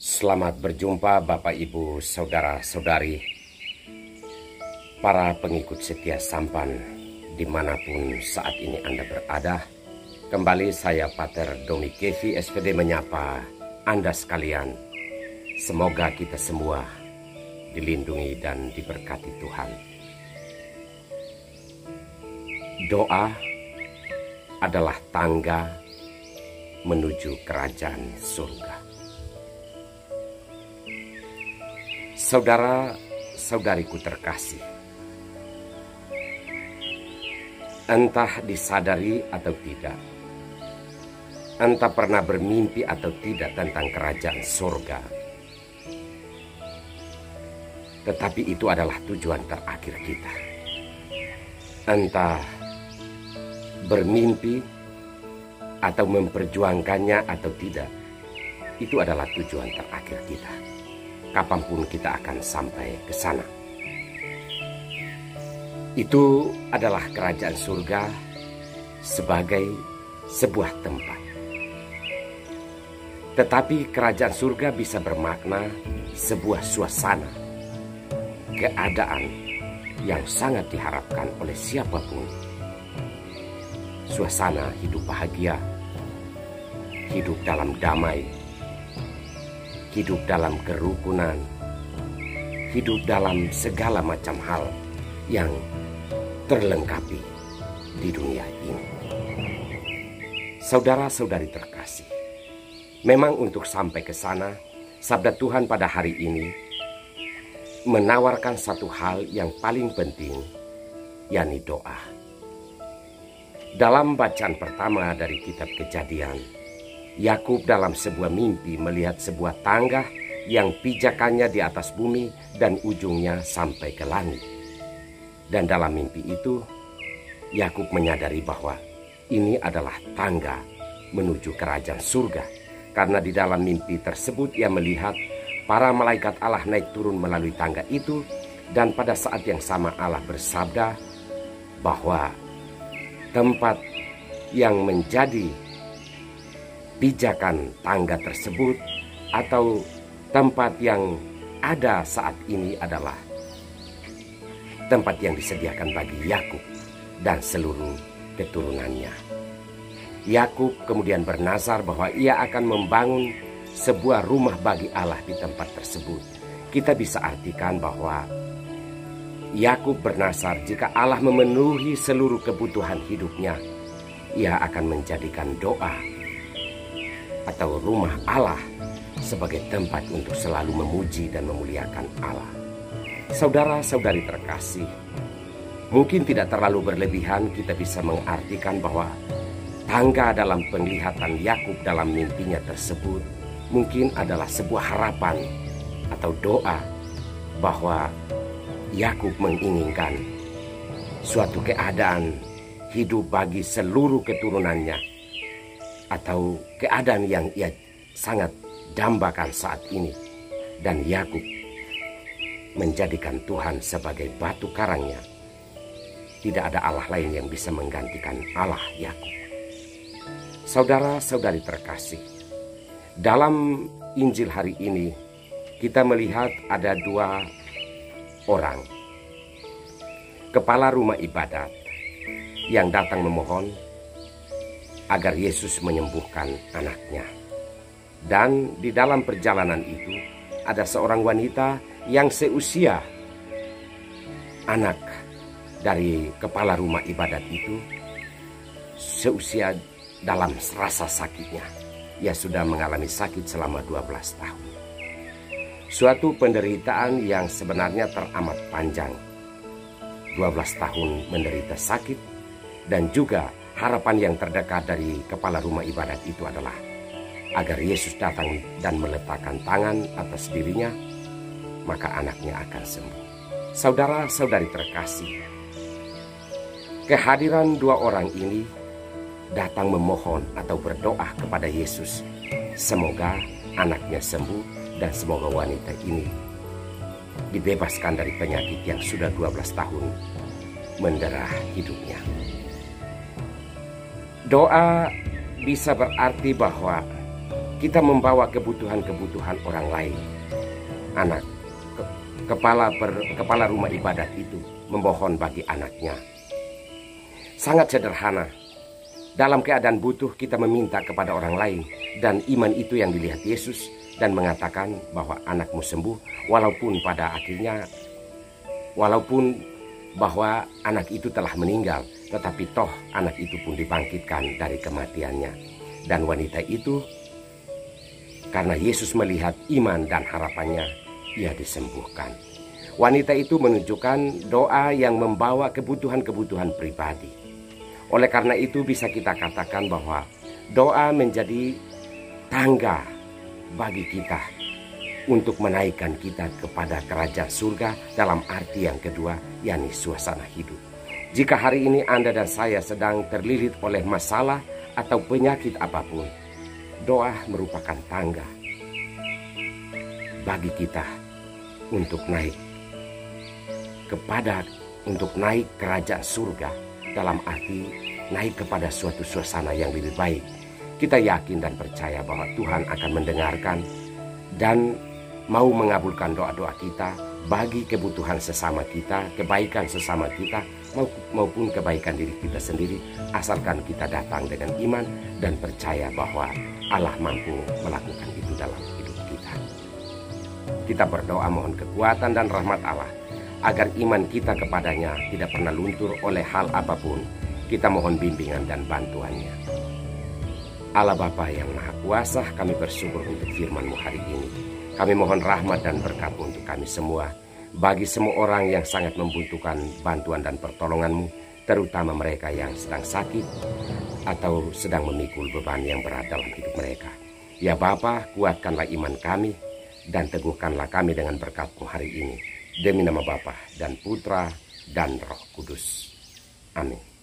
Selamat berjumpa Bapak Ibu Saudara-saudari, para pengikut setia Sampan dimanapun saat ini Anda berada. Kembali saya Pater Domi Kevi SPD menyapa Anda sekalian. Semoga kita semua dilindungi dan diberkati Tuhan. Doa adalah tangga menuju kerajaan surga. Saudara-saudariku terkasih, entah disadari atau tidak, entah pernah bermimpi atau tidak tentang kerajaan surga, tetapi itu adalah tujuan terakhir kita. Entah bermimpi atau memperjuangkannya atau tidak, itu adalah tujuan terakhir kita. Kapanpun kita akan sampai ke sana. Itu adalah kerajaan surga sebagai sebuah tempat. Tetapi kerajaan surga bisa bermakna sebuah suasana, keadaan yang sangat diharapkan oleh siapapun. Suasana hidup bahagia, hidup dalam damai, hidup dalam kerukunan, hidup dalam segala macam hal yang terlengkapi di dunia ini. Saudara-saudari terkasih, memang untuk sampai ke sana, sabda Tuhan pada hari ini menawarkan satu hal yang paling penting, yakni doa. Dalam bacaan pertama dari kitab Kejadian, Yakub dalam sebuah mimpi melihat sebuah tangga yang pijakannya di atas bumi dan ujungnya sampai ke langit. Dan dalam mimpi itu, Yakub menyadari bahwa ini adalah tangga menuju kerajaan surga. Karena di dalam mimpi tersebut ia melihat para malaikat Allah naik turun melalui tangga itu. Dan pada saat yang sama Allah bersabda bahwa tempat yang menjadi pijakan tangga tersebut atau tempat yang ada saat ini adalah tempat yang disediakan bagi Yakub dan seluruh keturunannya. Yakub kemudian bernazar bahwa ia akan membangun sebuah rumah bagi Allah di tempat tersebut. Kita bisa artikan bahwa Yakub bernazar jika Allah memenuhi seluruh kebutuhan hidupnya, ia akan menjadikan doa atau rumah Allah sebagai tempat untuk selalu memuji dan memuliakan Allah. Saudara-saudari terkasih, mungkin tidak terlalu berlebihan kita bisa mengartikan bahwa tangga dalam penglihatan Yakub dalam mimpinya tersebut mungkin adalah sebuah harapan atau doa bahwa Yakub menginginkan suatu keadaan hidup bagi seluruh keturunannya, atau keadaan yang ia sangat dambakan saat ini. Dan Yakub menjadikan Tuhan sebagai batu karangnya. Tidak ada Allah lain yang bisa menggantikan Allah Yakub. Saudara-saudari terkasih, dalam Injil hari ini kita melihat ada dua orang kepala rumah ibadat yang datang memohon agar Yesus menyembuhkan anaknya. Dan di dalam perjalanan itu ada seorang wanita yang seusia anak dari kepala rumah ibadat itu, seusia dalam rasa sakitnya. Ia sudah mengalami sakit selama 12 tahun. Suatu penderitaan yang sebenarnya teramat panjang. 12 tahun menderita sakit, dan juga harapan yang terdekat dari kepala rumah ibadat itu adalah agar Yesus datang dan meletakkan tangan atas dirinya, maka anaknya akan sembuh. Saudara-saudari terkasih, kehadiran dua orang ini datang memohon atau berdoa kepada Yesus. Semoga anaknya sembuh dan semoga wanita ini dibebaskan dari penyakit yang sudah 12 tahun mendera hidupnya. Doa bisa berarti bahwa kita membawa kebutuhan-kebutuhan orang lain. Anak kepala rumah ibadat itu memohon bagi anaknya. Sangat sederhana. Dalam keadaan butuh kita meminta kepada orang lain, dan iman itu yang dilihat Yesus dan mengatakan bahwa anakmu sembuh, walaupun bahwa anak itu telah meninggal, tetapi toh anak itu pun dibangkitkan dari kematiannya. Dan wanita itu, karena Yesus melihat iman dan harapannya, ia disembuhkan. Wanita itu menunjukkan doa yang membawa kebutuhan-kebutuhan pribadi. Oleh karena itu bisa kita katakan bahwa doa menjadi tangga bagi kita untuk menaikkan kita kepada kerajaan surga dalam arti yang kedua, yakni suasana hidup. Jika hari ini Anda dan saya sedang terlilit oleh masalah atau penyakit apapun, doa merupakan tangga bagi kita untuk naik kerajaan surga, dalam arti naik kepada suatu suasana yang lebih baik. Kita yakin dan percaya bahwa Tuhan akan mendengarkan dan mau mengabulkan doa-doa kita bagi kebutuhan sesama kita, kebaikan sesama kita, maupun kebaikan diri kita sendiri, asalkan kita datang dengan iman dan percaya bahwa Allah mampu melakukan itu dalam hidup kita. Kita berdoa mohon kekuatan dan rahmat Allah agar iman kita kepadanya tidak pernah luntur oleh hal apapun. Kita mohon bimbingan dan bantuannya. Allah Bapa yang Maha Kuasa, kami bersyukur untuk firman-Mu hari ini. Kami mohon rahmat dan berkat-Mu untuk kami semua, bagi semua orang yang sangat membutuhkan bantuan dan pertolongan-Mu, terutama mereka yang sedang sakit atau sedang memikul beban yang berat dalam hidup mereka. Ya Bapa, kuatkanlah iman kami dan teguhkanlah kami dengan berkat-Mu hari ini. Demi nama Bapa dan Putra dan Roh Kudus. Amin.